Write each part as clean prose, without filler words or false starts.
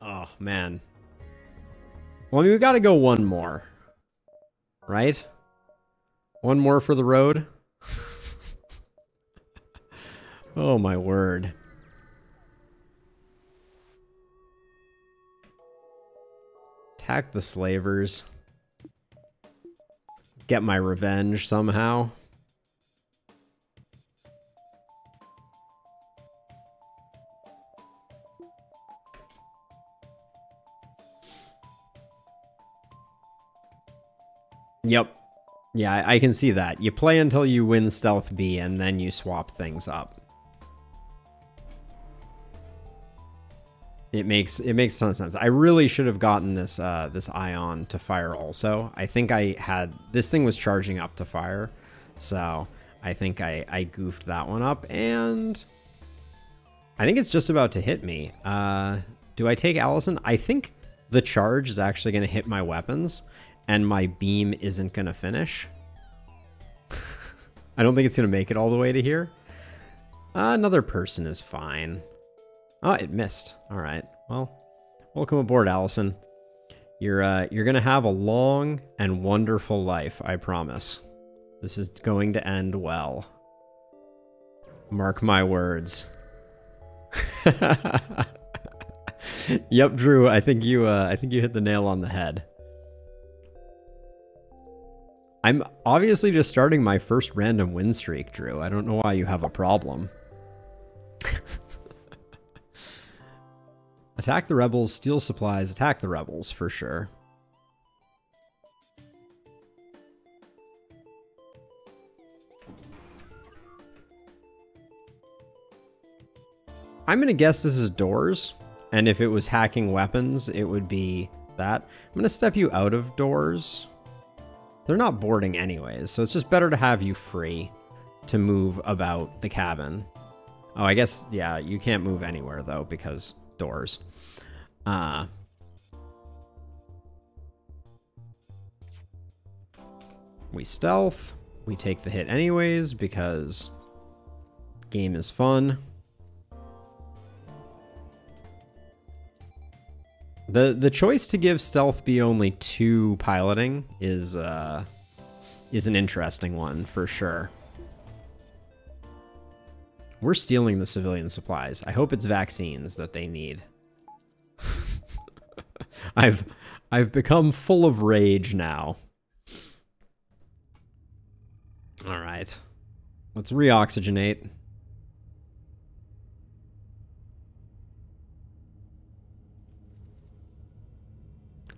Oh, man. Well, I mean, we got to go one more. Right? One more for the road. Oh, my word. Attack the slavers. Get my revenge somehow. Yep. Yeah, I can see that. You play until you win Stealth B, and then you swap things up. It makes a ton of sense. I really should have gotten this this ion to fire also. I think I had... This thing was charging up to fire, so I think I goofed that one up, and I think it's just about to hit me. Do I take Allison? I think the charge is actually going to hit my weapons, and my beam isn't going to finish. I don't think it's going to make it all the way to here. Another person is fine. Oh, it missed. All right. Well, welcome aboard, Allison. You're going to have a long and wonderful life, I promise. This is going to end well. Mark my words. Yep, Drew, I think you hit the nail on the head. I'm obviously just starting my first random win streak, Drew. I don't know why you have a problem. Attack the rebels, steal supplies, attack the rebels, for sure. I'm going to guess this is doors, and if it was hacking weapons, it would be that. I'm going to step you out of doors. They're not boarding anyways, so it's just better to have you free to move about the cabin. Oh, I guess, yeah, you can't move anywhere, though, because doors. We stealth. We take the hit anyways, because game is fun. The choice to give Stealth B only 2 piloting is an interesting one, for sure. We're stealing the civilian supplies. I hope it's vaccines that they need. I've become full of rage now. All right. Let's reoxygenate.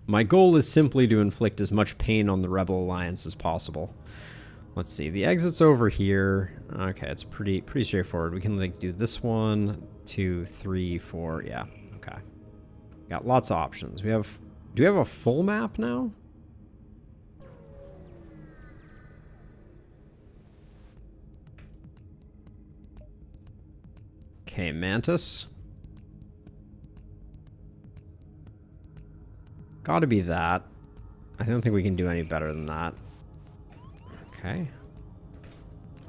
My goal is simply to inflict as much pain on the Rebel Alliance as possible. Let's see, the exit's over here. Okay, it's pretty straightforward. We can like do this 1, 2, 3, 4. Yeah, okay. Got lots of options. Do we have a full map now? Okay, Mantis. Gotta be that. I don't think we can do any better than that. Okay.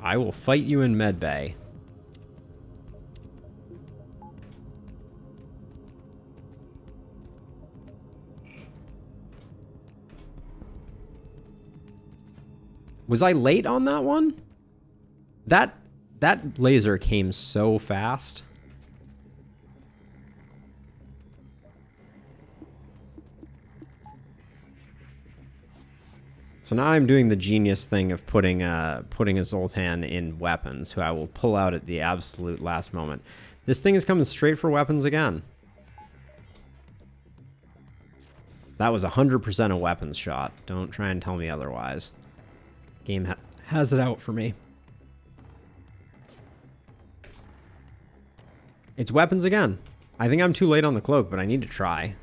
I will fight you in medbay. Was I late on that one? That laser came so fast. So now I'm doing the genius thing of putting a Zoltan in weapons, who I will pull out at the absolute last moment. This thing is coming straight for weapons again. That was 100% a weapons shot. Don't try and tell me otherwise. Game has it out for me. It's weapons again. I think I'm too late on the cloak, but I need to try.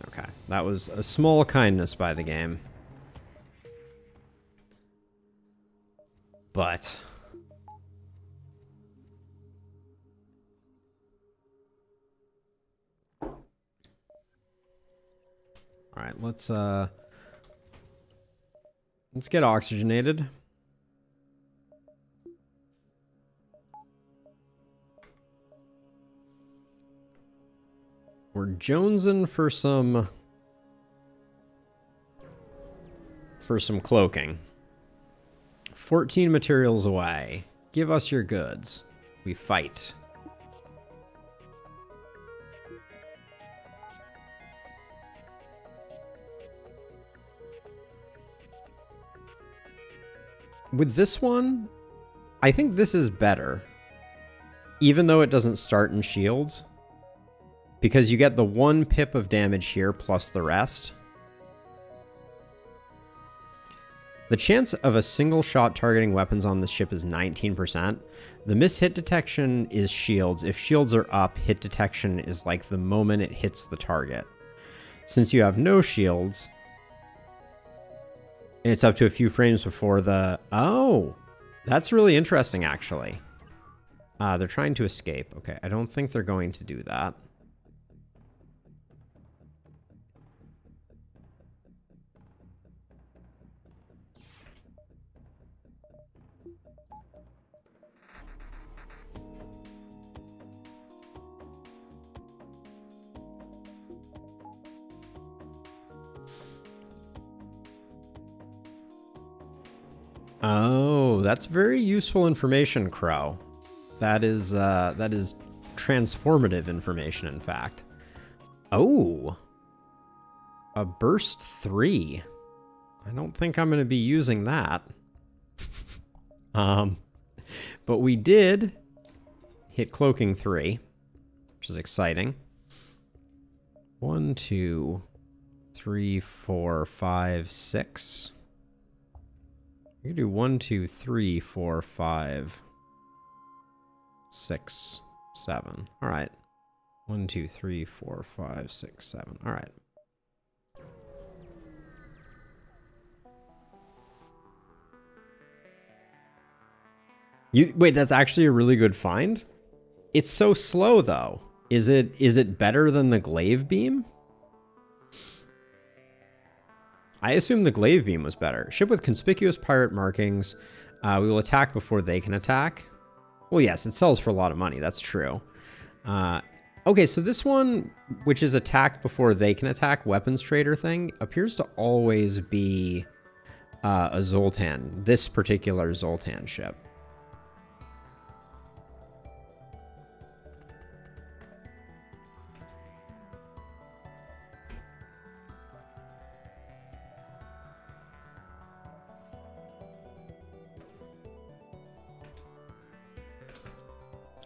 Okay, that was a small kindness by the game. But... Alright, let's get oxygenated. We're jonesing for some cloaking. 14 materials away. Give us your goods. We fight. With this one, I think this is better. Even though it doesn't start in shields. Because you get the 1 pip of damage here plus the rest. The chance of a single shot targeting weapons on the ship is 19%. The miss hit detection is shields. If shields are up, hit detection is like the moment it hits the target. Since you have no shields, it's up to a few frames before the... Oh, that's really interesting, actually. They're trying to escape. Okay, I don't think they're going to do that. Oh, that's very useful information, Crow. That is transformative information, in fact. Oh, a burst 3. I don't think I'm going to be using that. But we did hit cloaking 3, which is exciting. 1, 2, 3, 4, 5, 6. You can do 1, 2, 3, 4, 5, 6, 7. All right. 1, 2, 3, 4, 5, 6, 7. All right. Wait, that's actually a really good find? It's so slow though. Is it better than the glaive beam? I assume the glaive beam was better. Ship with conspicuous pirate markings. We will attack before they can attack. Well, yes, it sells for a lot of money. That's true. Okay, so this one, which is attack before they can attack, weapons trader thing, appears to always be a Zoltan. This particular Zoltan ship.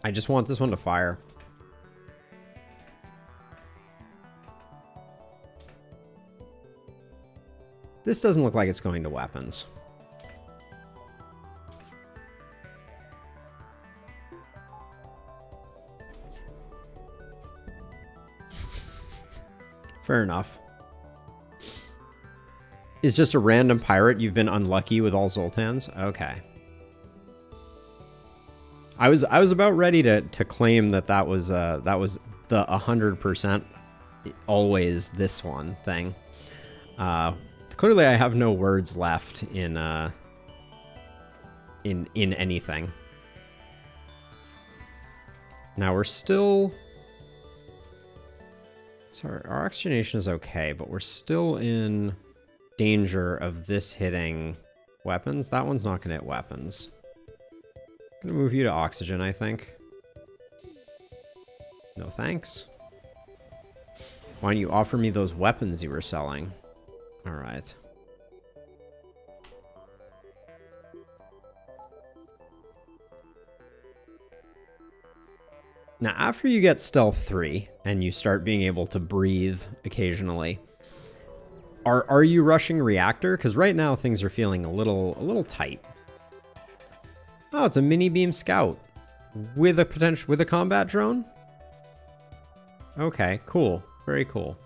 I just want this one to fire. This doesn't look like it's going to weapons. Fair enough. Is just a random pirate you've been unlucky with all Zoltans? Okay. I was about ready to claim that was the 100% always this one thing. Clearly I have no words left in anything. Now we're still... Sorry, our oxygenation is okay, but we're still in danger of this hitting weapons. That one's not gonna hit weapons. I'm gonna move you to oxygen, I think. No thanks. Why don't you offer me those weapons you were selling? All right. Now, after you get stealth 3 and you start being able to breathe occasionally, are you rushing reactor? Because right now things are feeling a little tight. Oh, it's a mini beam scout with a combat drone. Okay, cool. Very cool.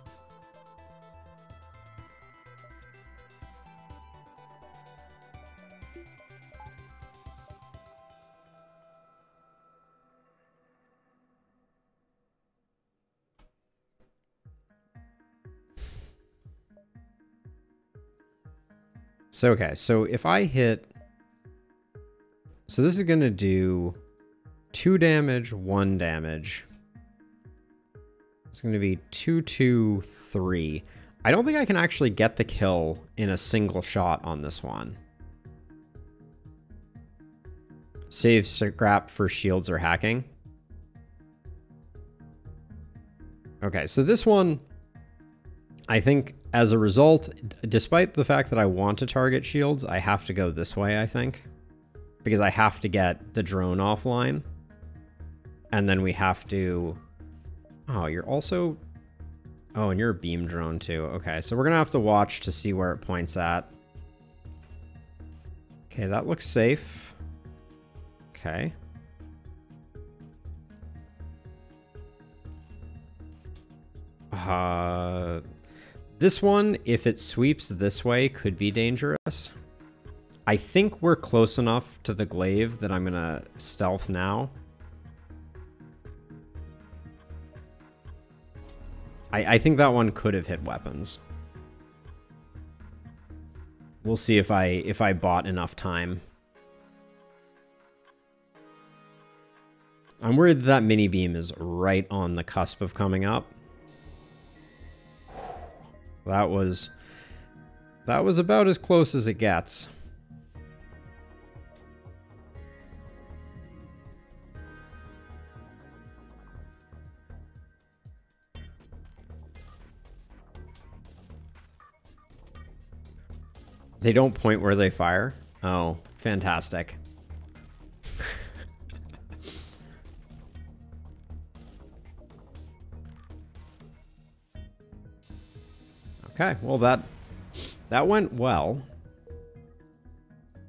So, okay, so if I hit... So this is going to do 2 damage, 1 damage. It's going to be 2-2-3. I don't think I can actually get the kill in a single shot on this one. Save scrap for shields or hacking. Okay, so this one, I think as a result, despite the fact that I want to target shields, I have to go this way, I think. Because I have to get the drone offline. And then we have to... Oh, you're also... Oh, and you're a beam drone too. Okay, so we're going to have to watch to see where it points at. Okay, that looks safe. Okay. This one, if it sweeps this way, could be dangerous. I think we're close enough to the glaive that I'm going to stealth now. I think that one could have hit weapons. We'll see if I bought enough time. I'm worried that mini beam is right on the cusp of coming up. That was about as close as it gets. They don't point where they fire? Oh, fantastic. Okay, well that went well.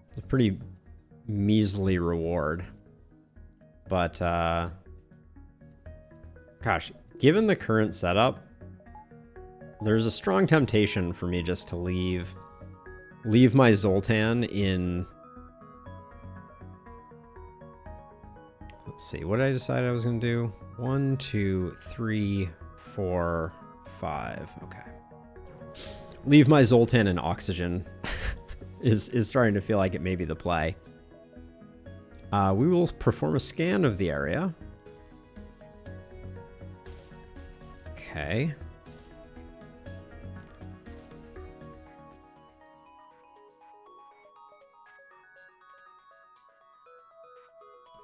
It's a pretty measly reward. But gosh, given the current setup, there's a strong temptation for me just to leave my Zoltan in... Let's see, what did I decide I was going to do? 1, 2, 3, 4, 5. Okay. Leave my Zoltan in oxygen is starting to feel like it may be the play. We will perform a scan of the area. Okay.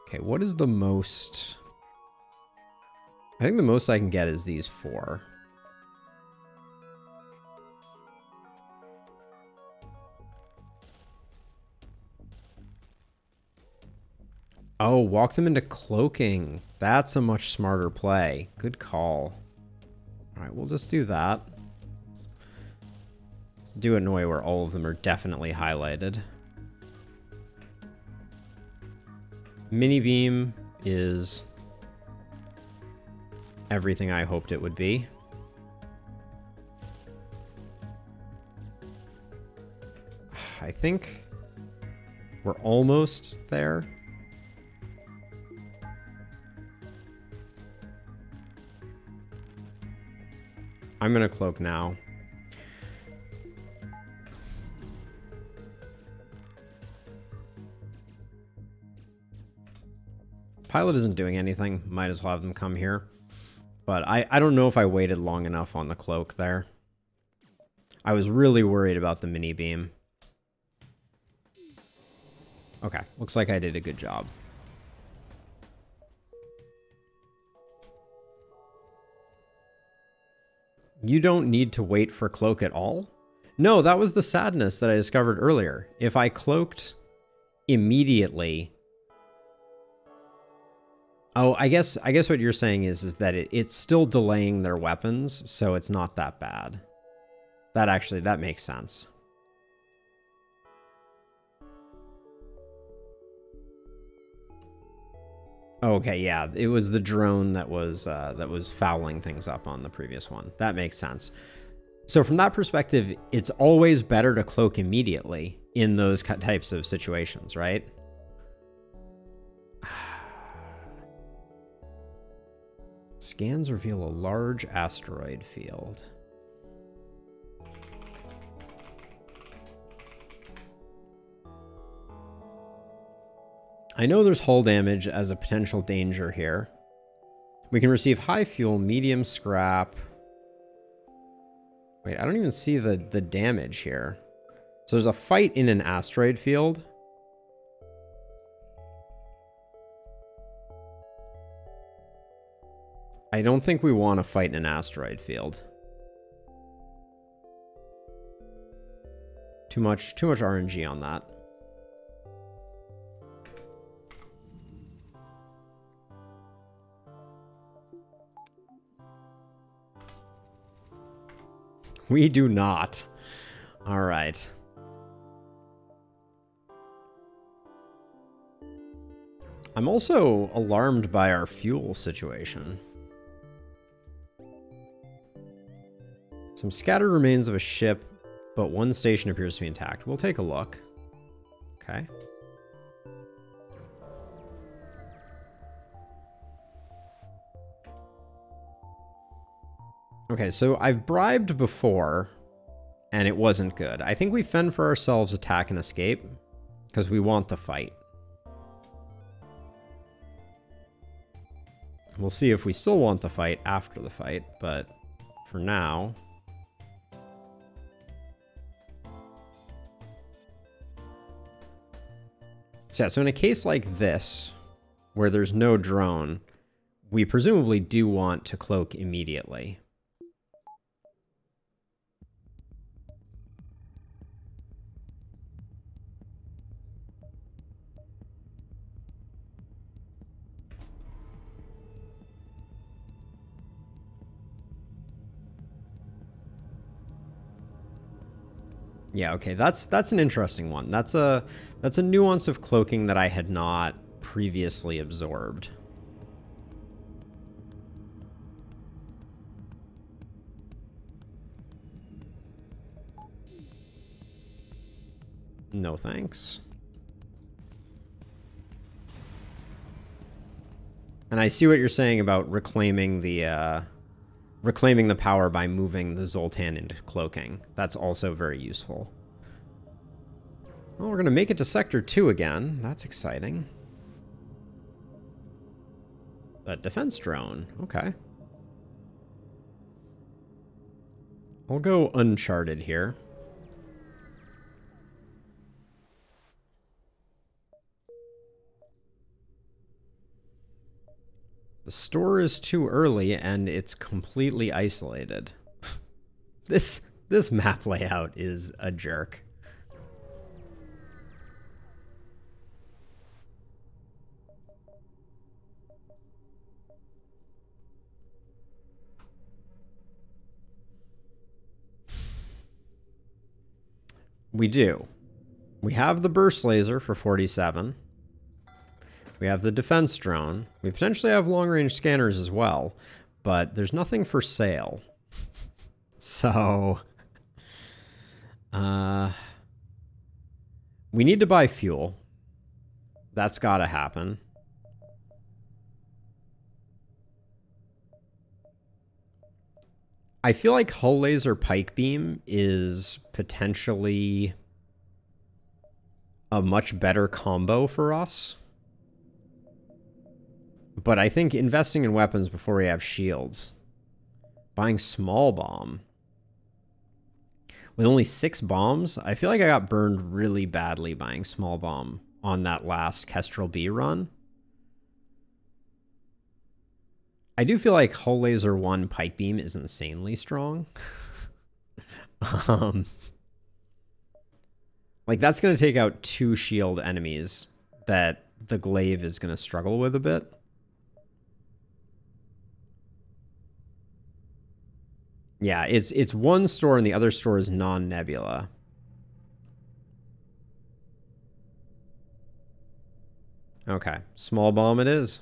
Okay, what is the most... I think the most I can get is these 4. Oh, walk them into cloaking. That's a much smarter play. Good call. All right, we'll just do that. Let's do it in a way where all of them are definitely highlighted. Mini beam is everything I hoped it would be. I think we're almost there. I'm gonna cloak now. Pilot isn't doing anything. Might as well have them come here. But I don't know if I waited long enough on the cloak there. I was really worried about the mini beam. Okay, looks like I did a good job. You don't need to wait for cloak at all? No, that was the sadness that I discovered earlier. If I cloaked immediately... Oh, I guess what you're saying is that it's still delaying their weapons, so it's not that bad. That makes sense. Okay, yeah, it was the drone that was fouling things up on the previous one. That makes sense. So from that perspective, it's always better to cloak immediately in those types of situations, right? Scans reveal a large asteroid field. I know there's hull damage as a potential danger here. We can receive high fuel, medium scrap. Wait, I don't even see the damage here. So there's a fight in an asteroid field. I don't think we want to fight in an asteroid field. Too much RNG on that. We do not. All right. I'm also alarmed by our fuel situation. Some scattered remains of a ship, but one station appears to be intact. We'll take a look. Okay. Okay, so I've bribed before, and it wasn't good. I think we fend for ourselves, attack and escape, because we want the fight. We'll see if we still want the fight after the fight, but for now... So yeah, so in a case like this, where there's no drone, we presumably do want to cloak immediately. Yeah, okay, that's an interesting one. That's a nuance of cloaking that I had not previously absorbed. No thanks. And I see what you're saying about reclaiming the power by moving the Zoltan into cloaking. That's also very useful. Well, we're going to make it to Sector 2 again. That's exciting. A defense drone. Okay. I'll go uncharted here. The store is too early, and it's completely isolated. This map layout is a jerk. We do. We have the burst laser for 47. We have the defense drone. We potentially have long-range scanners as well, but there's nothing for sale. So, we need to buy fuel. That's gotta happen. I feel like hull laser pike beam is potentially a much better combo for us. But I think investing in weapons before we have shields. Buying small bomb. With only 6 bombs, I feel like I got burned really badly buying small bomb on that last Kestrel B run. I do feel like Hull Laser 1 Pike Beam is insanely strong. Like, that's going to take out 2 shield enemies that the glaive is going to struggle with a bit. Yeah, it's one store and the other store is non-nebula. Okay, small bomb it is.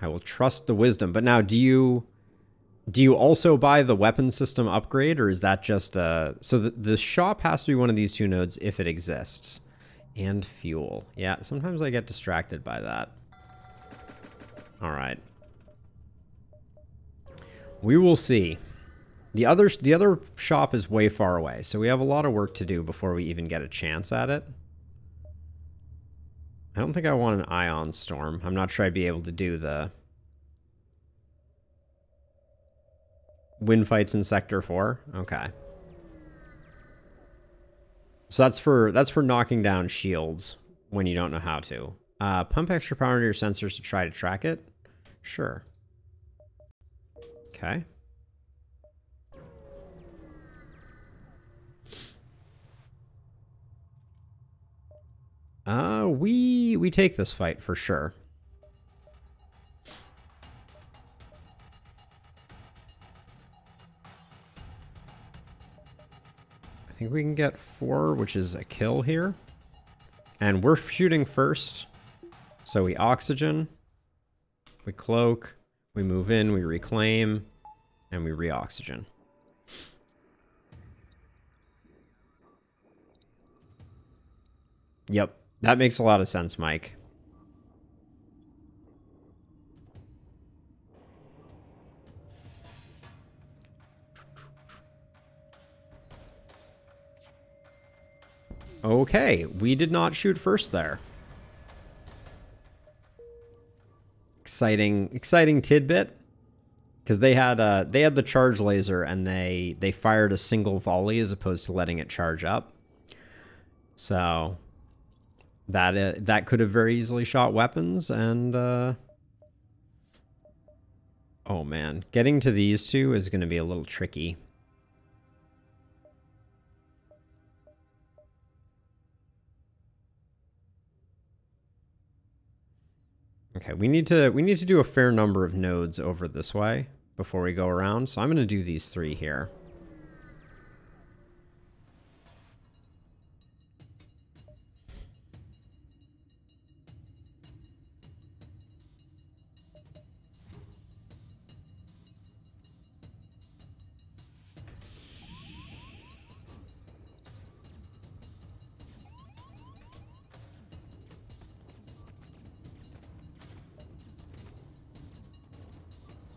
I will trust the wisdom. But now, do you also buy the weapon system upgrade, or is that just so the shop has to be one of these 2 nodes if it exists? And fuel. Yeah, sometimes I get distracted by that. All right. We will see. The other shop is way far away, so we have a lot of work to do before we even get a chance at it. I don't think I want an ion storm. I'm not sure I'd be able to do the Win fights in Sector 4? Okay. So that's for knocking down shields when you don't know how to. Pump extra power into your sensors to try to track it? Sure. Okay. We take this fight for sure. I think we can get 4, which is a kill here. And we're shooting first. So we oxygen, we cloak, we move in, we reclaim, and we re-oxygen. Yep, that makes a lot of sense, Mike. Okay, we did not shoot first there. Exciting tidbit, because they had the charge laser and they fired a single volley as opposed to letting it charge up. So that could have very easily shot weapons, and oh man, getting to these two is going to be a little tricky. Okay, we need to do a fair number of nodes over this way before we go around. So I'm going to do these 3 here.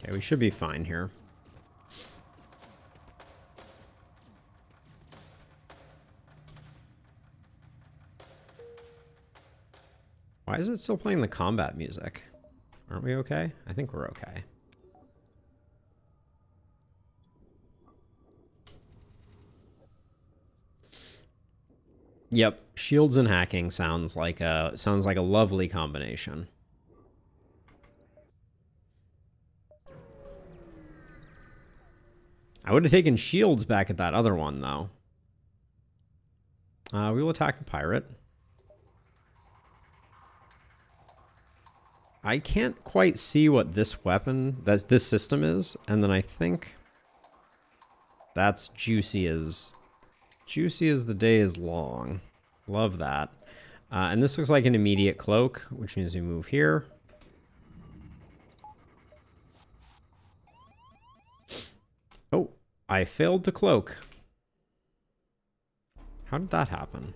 Okay, we should be fine here. Why is it still playing the combat music? Aren't we okay? I think we're okay. Yep, shields and hacking sounds like a lovely combination. I would have taken shields back at that other one, though. We will attack the pirate. I can't quite see what this weapon, this system is, and then I think that's juicy as the day is long. Love that. And this looks like an immediate cloak, which means we move here. Oh, I failed to cloak. How did that happen?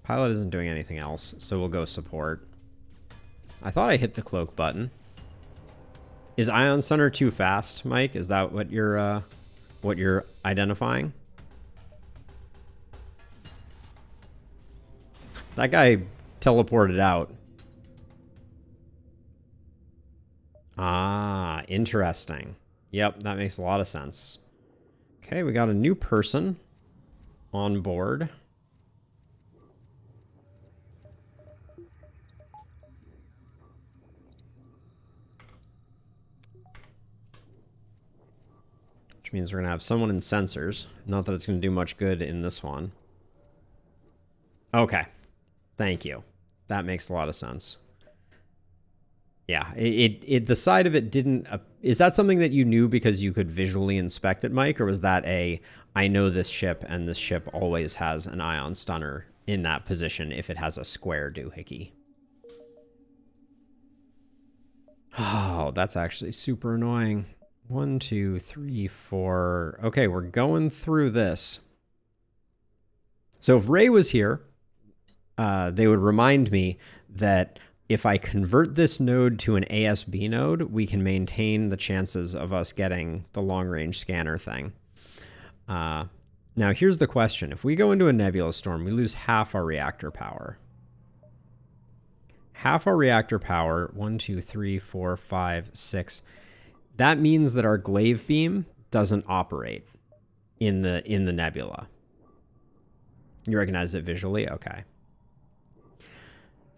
Pilot isn't doing anything else, so we'll go support. I thought I hit the cloak button. Is Ion Stunner too fast, Mike? Is that what you're identifying? That guy teleported out. Ah, interesting. Yep, that makes a lot of sense. Okay, we got a new person on board. Which means we're going to have someone in sensors. Not that it's going to do much good in this one. Okay. Thank you. That makes a lot of sense. Yeah, the side of it didn't... is that something that you knew because you could visually inspect it, Mike? Or was that I know this ship, and this ship always has an Ion Stunner in that position if it has a square doohickey? Oh, that's actually super annoying. 1, 2, 3, 4. Okay, we're going through this. So if Ray was here, they would remind me that if I convert this node to an ASB node, we can maintain the chances of us getting the long-range scanner thing. Now, here's the question. If we go into a nebula storm, we lose half our reactor power. Half our reactor power, 1, 2, 3, 4, 5, 6. That means that our glaive beam doesn't operate in the nebula. You recognize it visually? Okay.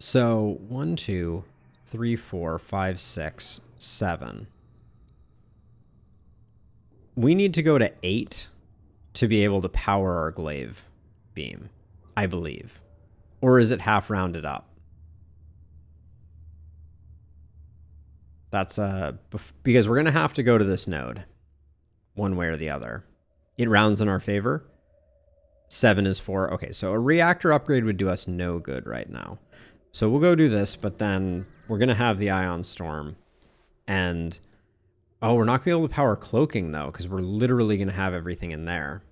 So 1, 2, 3, 4, 5, 6, 7. We need to go to 8 to be able to power our glaive beam, I believe. Or is it half rounded up? That's because we're going to have to go to this node one way or the other. It rounds in our favor. 7 is 4. Okay, so a reactor upgrade would do us no good right now. So we'll go do this, but then we're going to have the ion storm. And, oh, we're not going to be able to power cloaking, though, because we're literally going to have everything in there.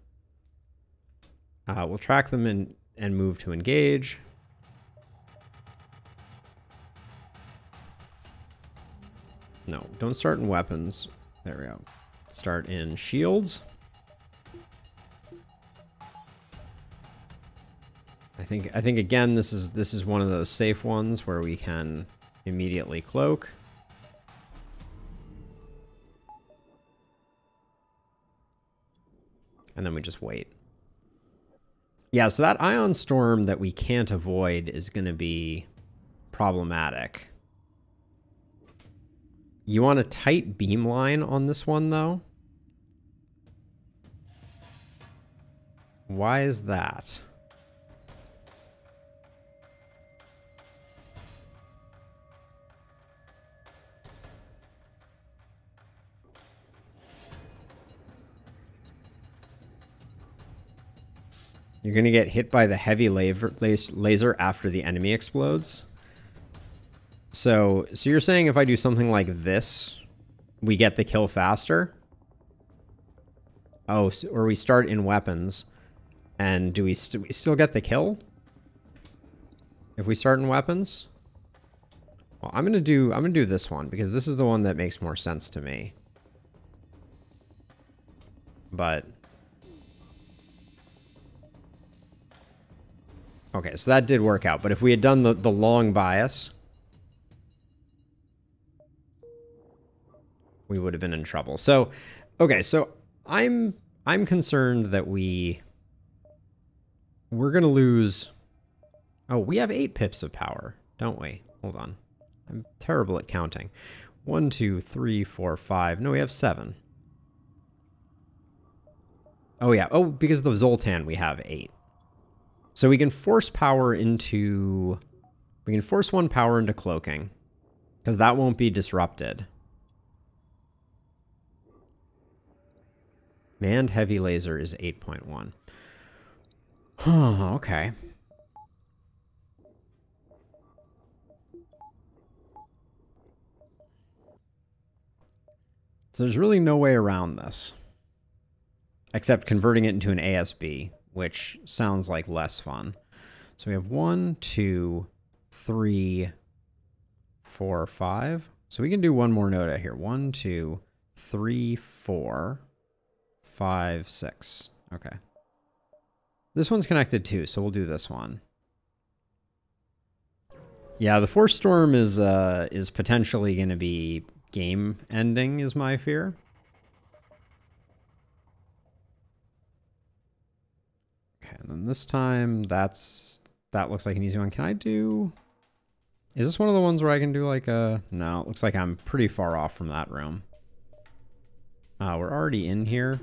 We'll track them and move to engage. No, don't start in weapons. There we go. Start in shields. I think again this is one of those safe ones where we can immediately cloak. And then we just wait. Yeah, so that ion storm that we can't avoid is going to be problematic. You want a tight beam line on this one, though? Why is that? You're going to get hit by the heavy laser after the enemy explodes. So you're saying if I do something like this, we get the kill faster? Oh, so, or we start in weapons, and do we still get the kill? If we start in weapons? Well, I'm gonna do this one because this is the one that makes more sense to me. But okay, so that did work out. But if we had done the long bias, we would have been in trouble. So, okay, so I'm concerned that we're gonna lose. Oh, we have 8 pips of power, don't we? Hold on, I'm terrible at counting. 1, 2, 3, 4, 5. No, we have 7. Oh yeah. Oh, because of the Zoltan, we have 8. So we can force power into. We can force 1 power into cloaking, because that won't be disrupted. Manned heavy laser is 8.1. Okay. So there's really no way around this. Except converting it into an ASB, which sounds like less fun. So we have 1, 2, 3, 4, 5. So we can do one more node out here. 1, 2, 3, 4, 5, 6. Okay. This one's connected too, so we'll do this one. Yeah, the Force Storm is potentially going to be game ending, is my fear. Okay, and then this time that looks like an easy one. Can I do? Is this one of the ones where I can do like a? No, it looks like I'm pretty far off from that room. We're already in here.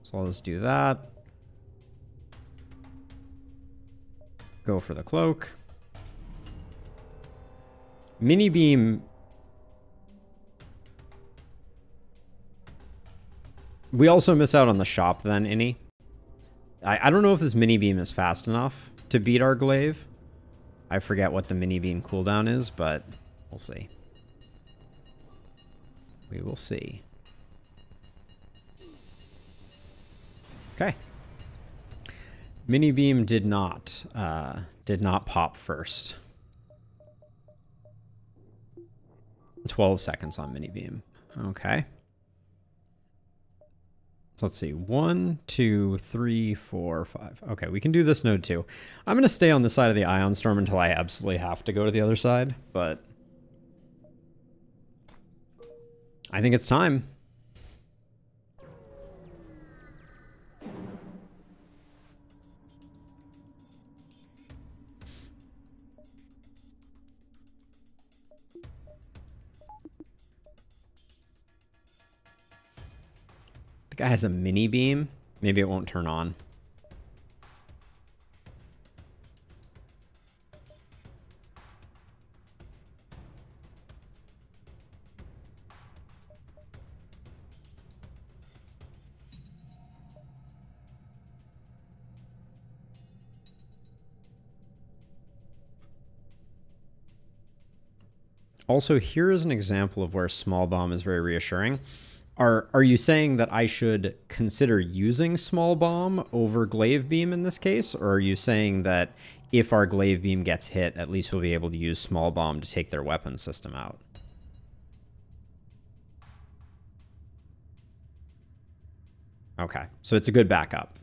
So I'll just do that. Go for the cloak. Mini beam. We also miss out on the shop then, Innie. I don't know if this mini beam is fast enough to beat our glaive. I forget what the mini beam cooldown is, but we'll see. We will see. Okay. Mini beam did not pop first. 12 seconds on mini beam. Okay. So let's see. 1, 2, 3, 4, 5. Okay, we can do this node too. I'm going to stay on this side of the ion storm until I absolutely have to go to the other side, but I think it's time. The guy has a mini beam. Maybe it won't turn on. Also, here is an example of where small bomb is very reassuring. Are you saying that I should consider using small bomb over glaive beam in this case? Or are you saying that if our glaive beam gets hit, at least we'll be able to use small bomb to take their weapon system out? Okay, so it's a good backup.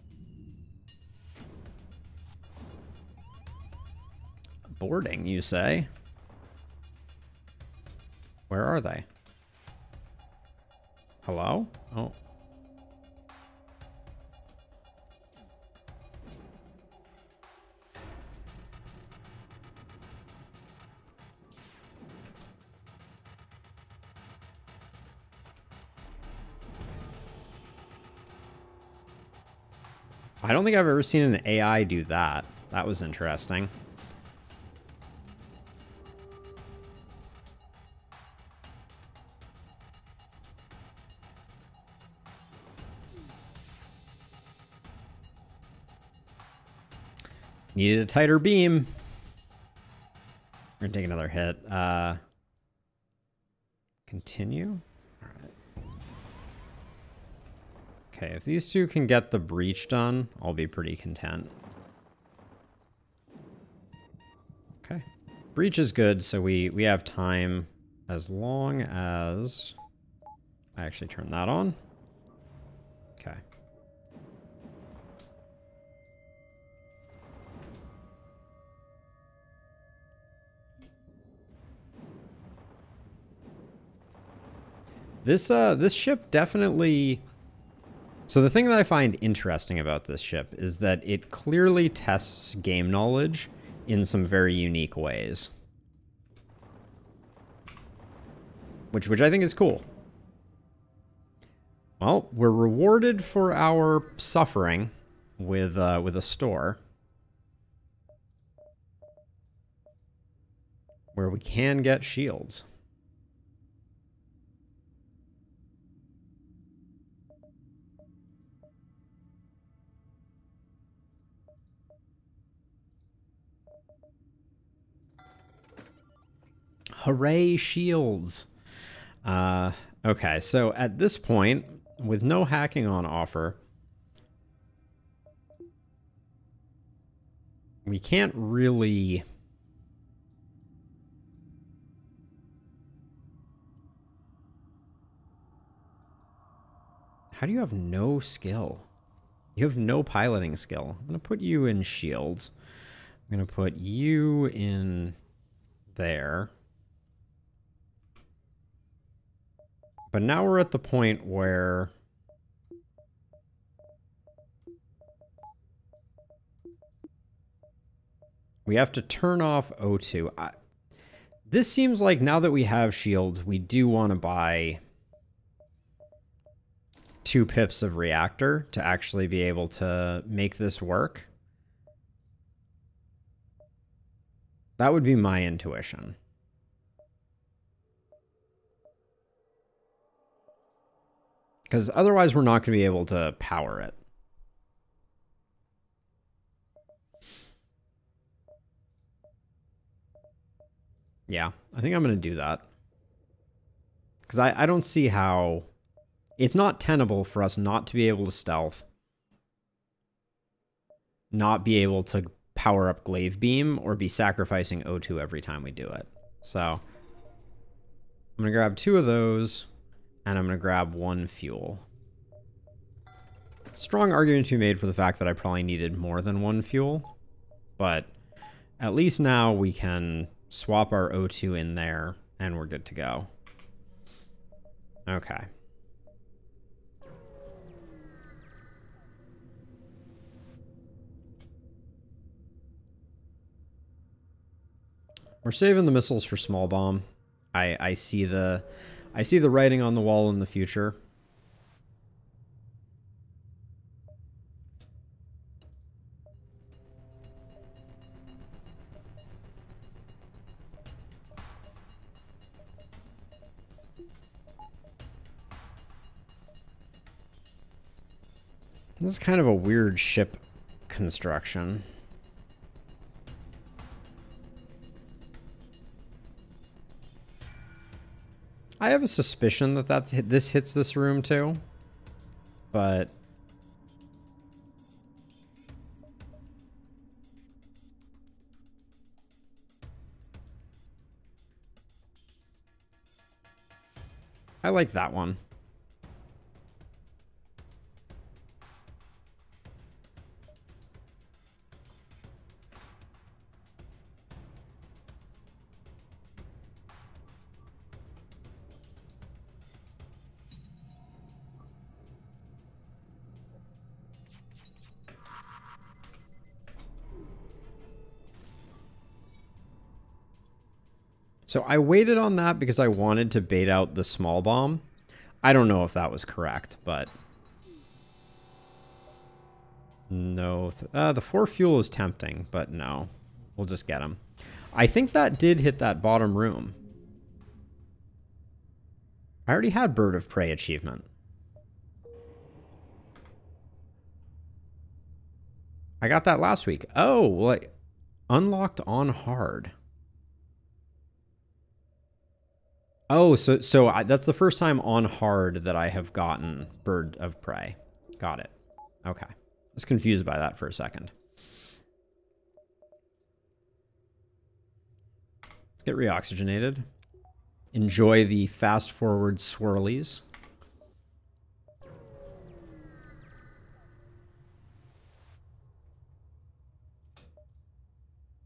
Boarding, you say? Where are they? Hello? Oh. I don't think I've ever seen an AI do that. That was interesting. Needed a tighter beam. We're gonna take another hit. Continue. All right. Okay, if these two can get the breach done, I'll be pretty content. Okay. Breach is good, so we have time as long as I actually turn that on. Okay. This ship definitely... So the thing that I find interesting about this ship is that it clearly tests game knowledge in some very unique ways. Which I think is cool. Well, we're rewarded for our suffering with a store. Where we can get shields. Hooray, shields. Okay, so at this point, with no hacking on offer, we can't really... How do you have no skill? You have no piloting skill. I'm going to put you in shields. I'm going to put you in there. But now we're at the point where we have to turn off O2. This seems like now that we have shields, we do want to buy 2 pips of reactor to actually be able to make this work. That would be my intuition. Because otherwise we're not going to be able to power it. Yeah, I think I'm going to do that. Because I don't see how... It's not tenable for us not to be able to stealth. Not be able to power up glaive beam or be sacrificing O2 every time we do it. So I'm going to grab 2 of those and I'm going to grab 1 fuel. Strong argument to be made for the fact that I probably needed more than one fuel, but at least now we can swap our O2 in there and we're good to go. Okay. We're saving the missiles for small bomb. I see the writing on the wall in the future. This is kind of a weird ship construction. I have a suspicion that this hits this room too, but I like that one. So I waited on that because I wanted to bait out the small bomb. I don't know if that was correct, but no. The 4 fuel is tempting, but no. We'll just get him. I think that did hit that bottom room. I already had Bird of Prey achievement. I got that last week. Oh, like unlocked on hard. Oh, so that's the first time on hard that I have gotten Bird of Prey. Got it. Okay. I was confused by that for a second. Let's get reoxygenated. Enjoy the fast forward swirlies.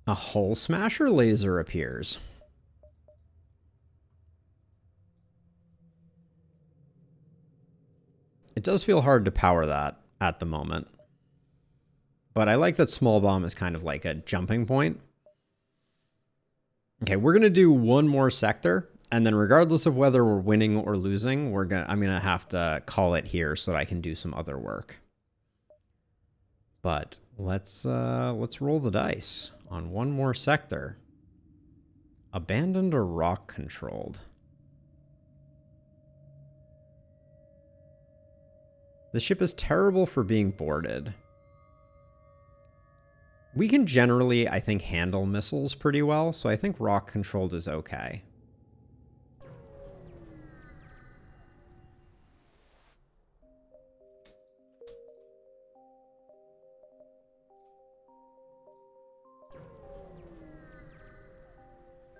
A hull smasher laser appears. It does feel hard to power that at the moment. But I like that small bomb is kind of like a jumping point. Okay, we're going to do one more sector. And then regardless of whether we're winning or losing, I'm going to have to call it here so that I can do some other work. But let's roll the dice on one more sector. Abandoned or rock controlled? The ship is terrible for being boarded. We can generally, I think, handle missiles pretty well, so I think rock controlled is okay.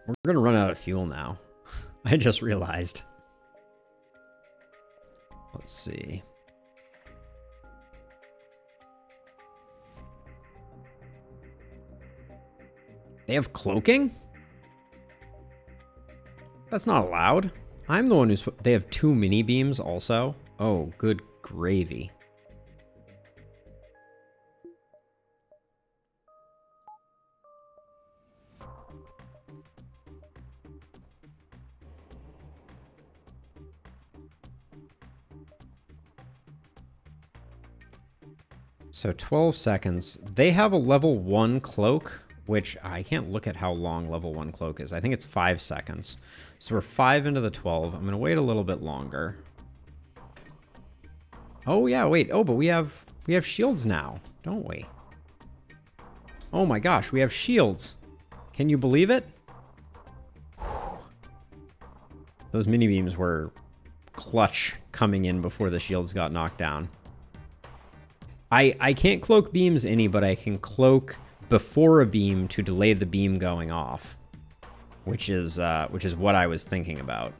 We're going to run out of fuel now. I just realized. Let's see. They have cloaking? That's not allowed. I'm the one who's... They have 2 mini beams also. Oh, good gravy. So 12 seconds. They have a level 1 cloak, which I can't look at how long level 1 cloak is. I think it's 5 seconds. So we're 5 into the 12. I'm going to wait a little bit longer. Oh, yeah, wait. Oh, but we have shields now, don't we? Oh my gosh, we have shields. Can you believe it? Whew. Those mini beams were clutch coming in before the shields got knocked down. I can't cloak beams any, but I can cloak before a beam to delay the beam going off, which is what I was thinking about.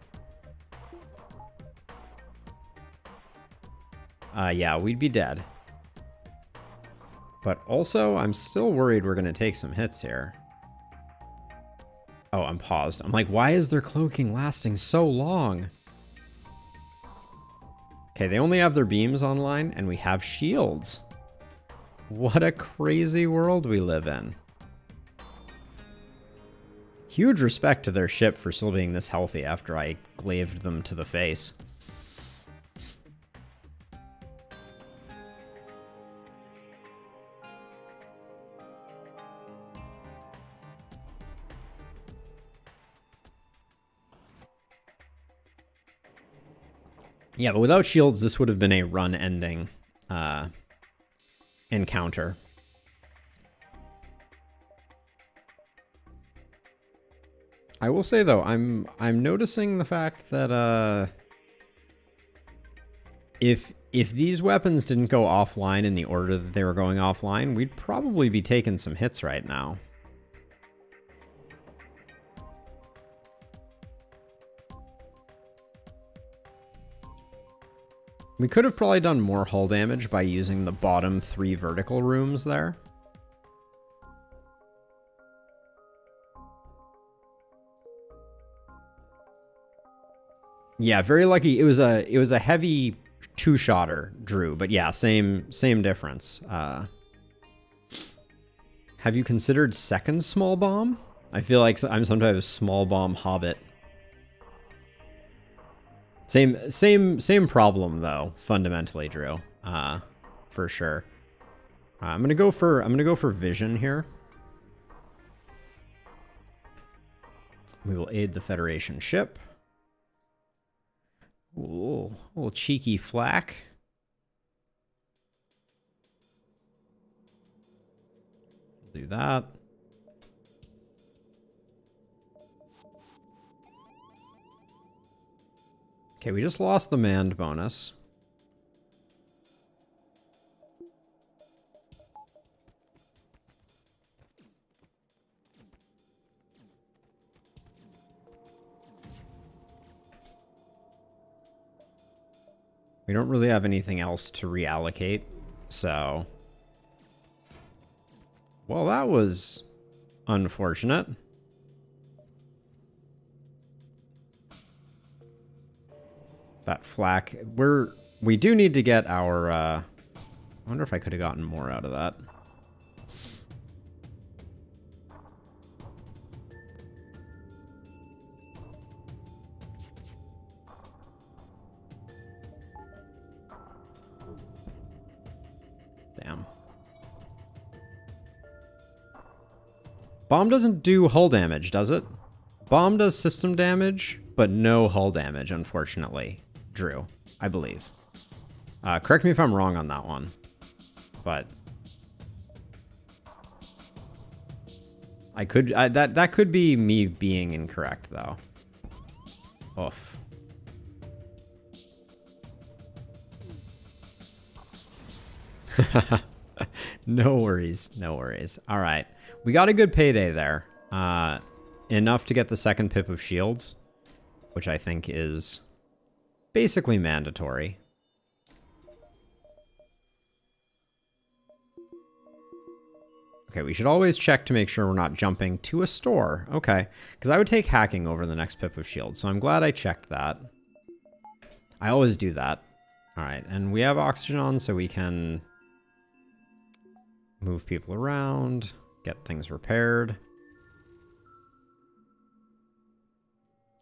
yeah, we'd be dead. But also, I'm still worried we're going to take some hits here. Oh, I'm paused. I'm like, why is their cloaking lasting so long? Okay, they only have their beams online, and we have shields. What a crazy world we live in. Huge respect to their ship for still being this healthy after I glaved them to the face. Yeah, but without shields, this would have been a run-ending encounter. I will say though, I'm noticing the fact that if these weapons didn't go offline in the order that they were going offline, we'd probably be taking some hits right now. We could have probably done more hull damage by using the bottom 3 vertical rooms there. Yeah, very lucky. It was a heavy 2-shotter, Drew, but yeah, same difference. Have you considered second small bomb? I feel like I'm some type of small bomb hobbit. Same problem though, fundamentally, Drew. For sure. I'm gonna go for vision here. We will aid the Federation ship. Ooh, a little cheeky flak. Do that. Okay, we just lost the manned bonus. We don't really have anything else to reallocate, so... Well, that was unfortunate. That flak. We do need to get our... I wonder if I could have gotten more out of that. Damn. Bomb doesn't do hull damage, does it? Bomb does system damage, but no hull damage, unfortunately. Drew, I believe. Correct me if I'm wrong on that one, but that could be me being incorrect though. Oof. No worries, no worries. All right, we got a good payday there. Enough to get the second pip of shields, which I think is basically mandatory. Okay, we should always check to make sure we're not jumping to a store. Okay, because I would take hacking over the next pip of shield, so I'm glad I checked that. I always do that. All right, and we have oxygen on, so we can move people around, get things repaired.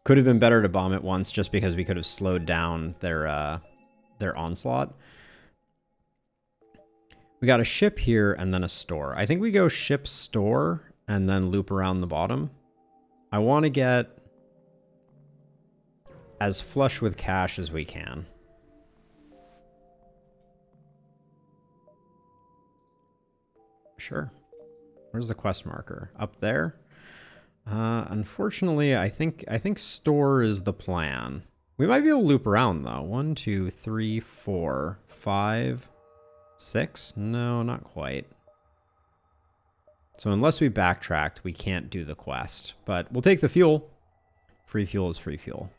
Could have been better to bomb it once just because we could have slowed down their onslaught. We got a ship here and then a store. I think we go ship store and then loop around the bottom. I want to get as flush with cash as we can. Sure. Where's the quest marker? Up there? Unfortunately, I think store is the plan. We might be able to loop around though. 1, 2, 3, 4, 5, 6? No, not quite. So unless we backtracked, we can't do the quest. But we'll take the fuel. Free fuel is free fuel.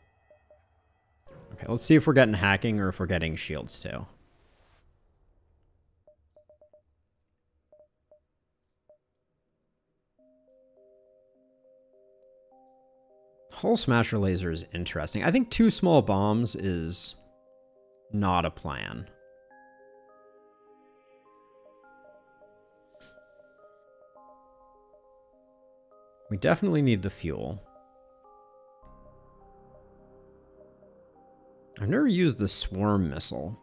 Okay, let's see if we're getting hacking or if we're getting shields too. Hull Smasher Laser is interesting. I think 2 small bombs is not a plan. We definitely need the fuel. I've never used the swarm missile.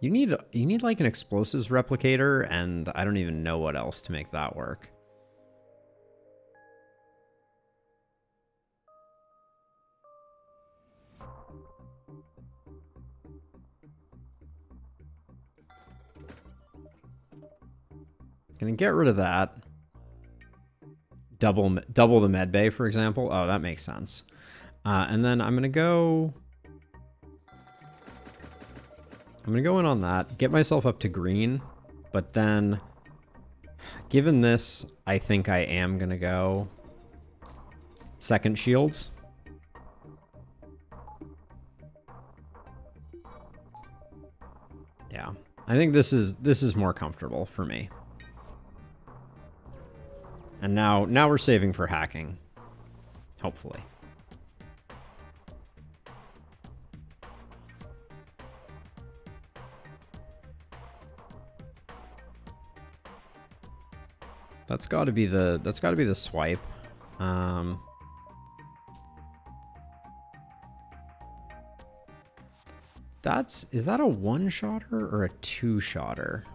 You need like an explosives replicator, and I don't even know what else to make that work. Gonna get rid of that. Double the med bay, for example. Oh, that makes sense. And then I'm gonna go in on that, get myself up to green, but then given this, I think I am gonna go second shields. Yeah, I think this is more comfortable for me. And now we're saving for hacking, hopefully. That's got to be the swipe. Is that a one-shotter or a two-shotter?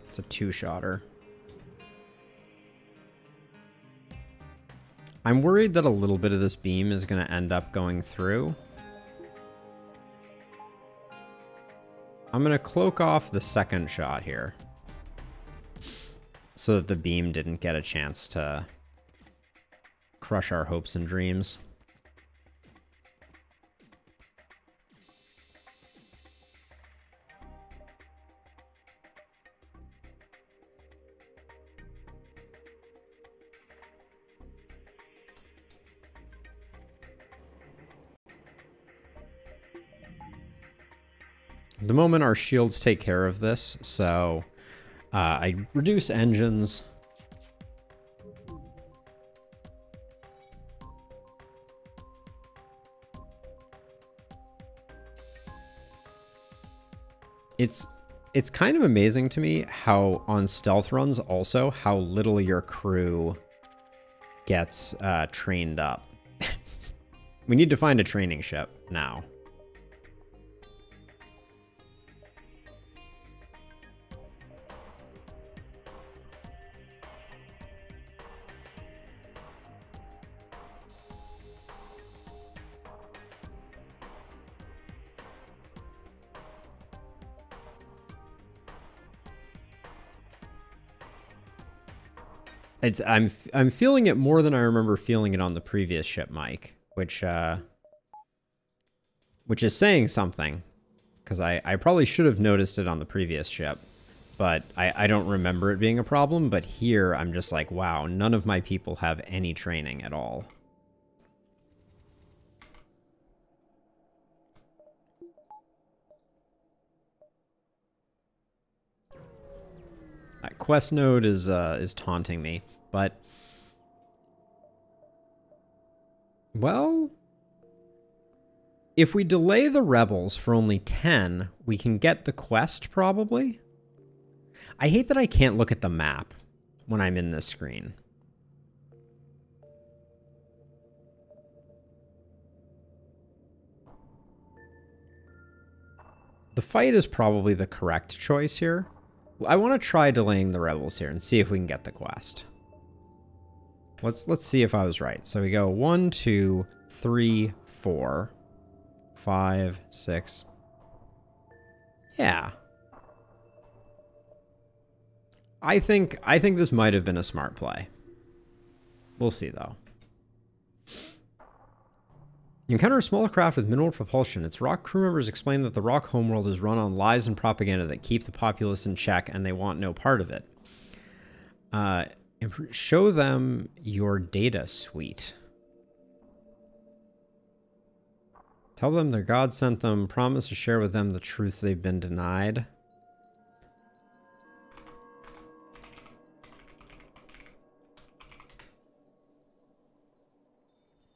It's a two-shotter. I'm worried that a little bit of this beam is going to end up going through. I'm going to cloak off the second shot here so that the beam didn't get a chance to crush our hopes and dreams. The moment our shields take care of this, so I reduce engines. It's kind of amazing to me how on stealth runs also how little your crew gets trained up. We need to find a training ship now. I'm feeling it more than I remember feeling it on the previous ship, Mike, which is saying something, because I probably should have noticed it on the previous ship, but I don't remember it being a problem. But here I'm just like, wow, none of my people have any training at all. That quest node is taunting me. But, well, if we delay the rebels for only 10, we can get the quest, probably. I hate that I can't look at the map when I'm in this screen. The fight is probably the correct choice here. I want to try delaying the rebels here and see if we can get the quest. Let's see if I was right. So we go 1, 2, 3, 4, 5, 6. Yeah. I think this might have been a smart play. We'll see though. You encounter a small craft with minimal propulsion. Its rock crew members explain that the rock homeworld is run on lies and propaganda that keep the populace in check, and they want no part of it. Show them your data suite. Tell them their God sent them. Promise to share with them the truth they've been denied.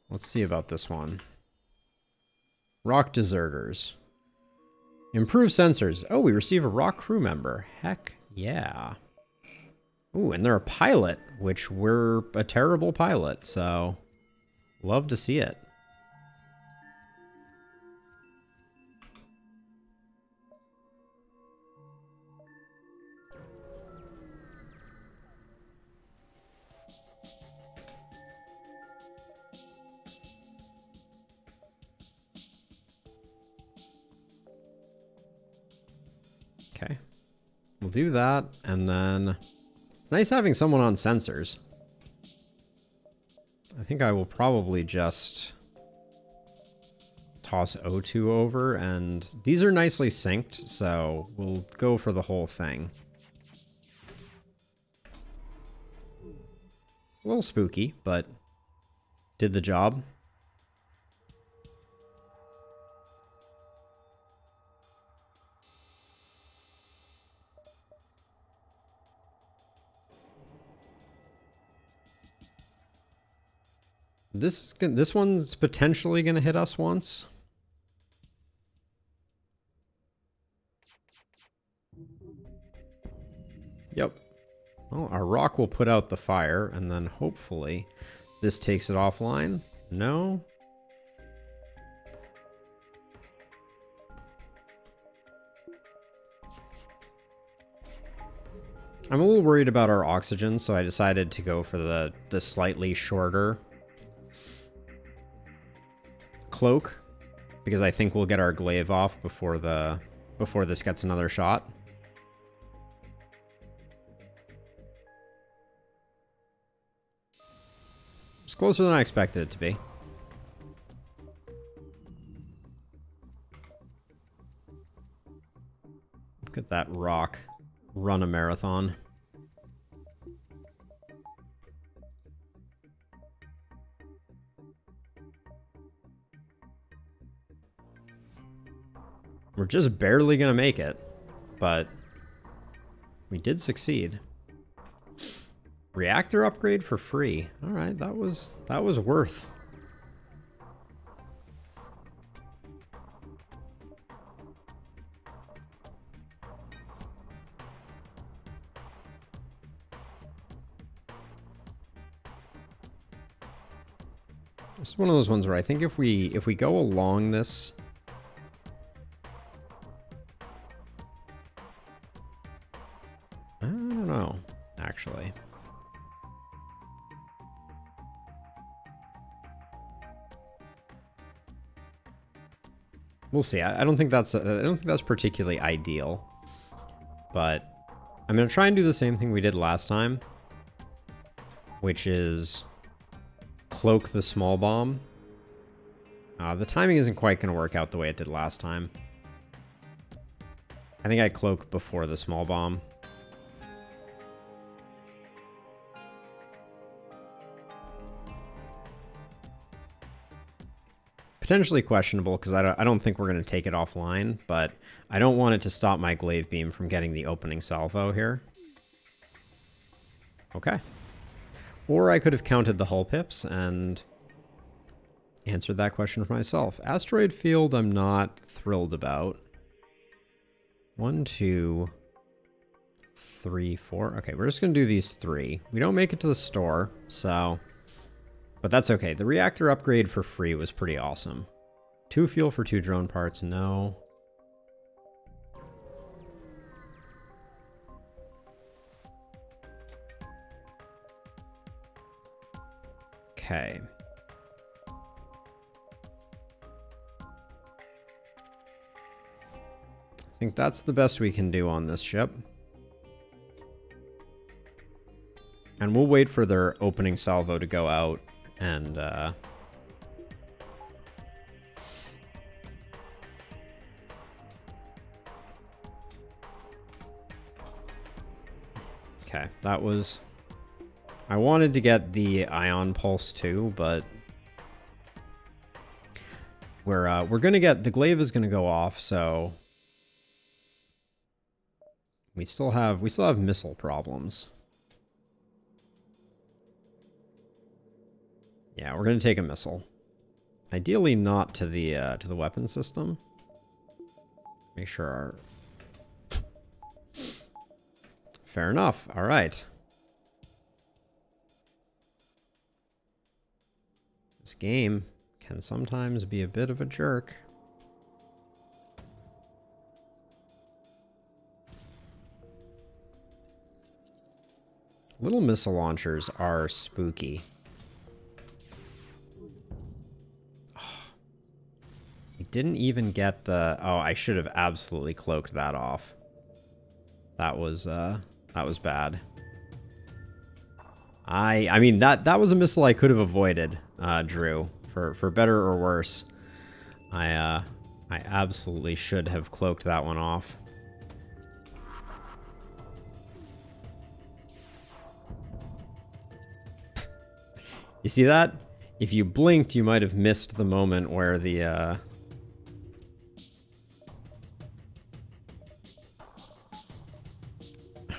Let's see about this one. Rock deserters. Improve sensors. Oh, we receive a rock crew member. Heck yeah. Ooh, and they're a pilot, which we're a terrible pilot, so love to see it. Okay, we'll do that, and then it's nice having someone on sensors. I think I will probably just toss O2 over, and these are nicely synced, so we'll go for the whole thing. A little spooky, but did the job. This one's potentially going to hit us once. Yep. Well, our rock will put out the fire, and then hopefully this takes it offline. No. I'm a little worried about our oxygen, so I decided to go for the slightly shorter cloak, because I think we'll get our glaive off before this gets another shot. It's closer than I expected it to be. Look at that rock run a marathon. We're just barely gonna make it, but we did succeed. Reactor upgrade for free. All right, that was worth. This is one of those ones where I think if we go along this, I don't know, actually. We'll see. I don't think that's particularly ideal, but I'm gonna try and do the same thing we did last time, which is cloak the small bomb. The timing isn't quite gonna work out the way it did last time. I think I cloak before the small bomb. Potentially questionable, because I don't think we're going to take it offline, but I don't want it to stop my glaive beam from getting the opening salvo here. Okay. Or I could have counted the hull pips and answered that question for myself. Asteroid field I'm not thrilled about. 1, 2, 3, 4. Okay, we're just going to do these 3. We don't make it to the store, so... But that's okay. The reactor upgrade for free was pretty awesome. 2 fuel for 2 drone parts, no. Okay. I think that's the best we can do on this ship. And we'll wait for their opening salvo to go out. And, okay, that was... I wanted to get the ion pulse too, but we're gonna get, the glaive is gonna go off, so we still have missile problems. Yeah, we're gonna take a missile. Ideally not to the weapon system. Make sure our... Fair enough. All right. This game can sometimes be a bit of a jerk. Little missile launchers are spooky. We didn't even get the... Oh, I should have absolutely cloaked that off. That was bad. I mean, that was a missile I could have avoided, Drew, for better or worse. I absolutely should have cloaked that one off. You see that? If you blinked, you might have missed the moment where the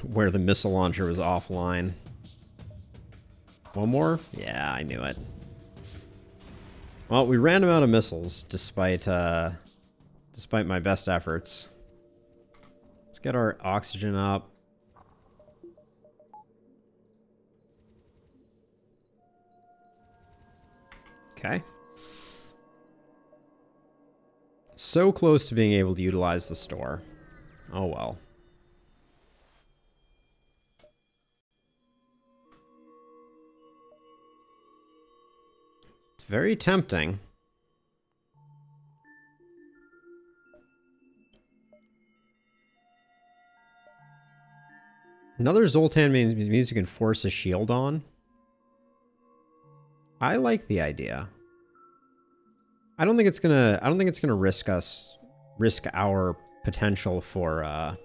where the missile launcher was offline. One more? Yeah, I knew it. Well, we ran him out of missiles, despite my best efforts. Let's get our oxygen up. Okay. So close to being able to utilize the store. Oh well. It's very tempting. Another Zoltan means you can force a shield on. I like the idea. I don't think it's gonna risk our potential for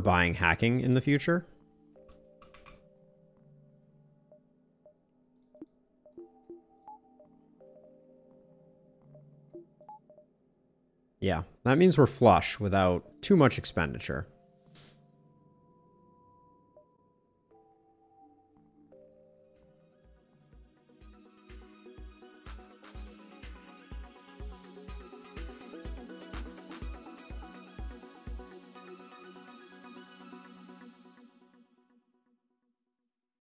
buying hacking in the future. Yeah, that means we're flush without too much expenditure.